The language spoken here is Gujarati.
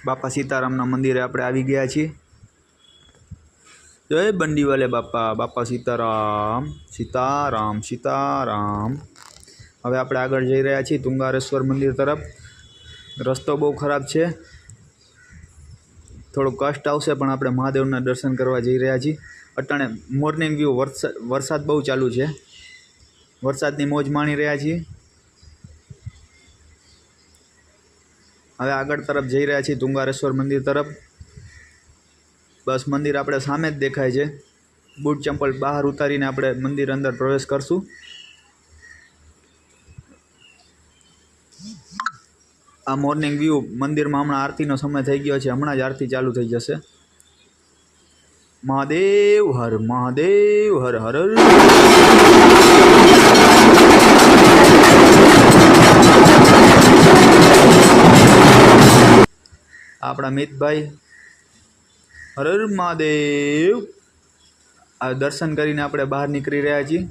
બાપા સીતારામના મંદિરે આપણે આવી ગયા છીએ। જય બંડીવાલે બાપા, બાપા સીતારામ, સીતારામ, સીતારામ। હવે આપણે આગળ જઈ રહ્યા છીએ તુંગારેશ્વર મંદિર તરફ। રસ્તો બહુ ખરાબ છે, થોડું કષ્ટ આવશે, પણ આપણે મહાદેવના દર્શન કરવા જઈ રહ્યા છીએ। અટાણે મોર્નિંગ વ્યૂ, વરસાદ બહુ ચાલુ છે, વરસાદની મોજ માણી રહ્યા છીએ। હવે આગળ તરફ જઈ રહ્યા છીએ તુંગારેશ્વર મંદિર તરફ। બસ મંદિર આપણે સામે જ દેખાય છે। બૂટ ચંપલ બહાર ઉતારીને આપણે મંદિર અંદર પ્રવેશ કરશું। આ મોર્નિંગ વ્યૂ મંદિરમાં હમણાં આરતીનો સમય થઈ ગયો છે, હમણાં જ આરતી ચાલુ થઈ જશે। મહાદેવ હર મહાદેવ, હર હર। આપણા મિતભાઈ હર હર મહાદેવ। આ દર્શન કરીને આપણે બહાર નીકળી રહ્યા છીએ।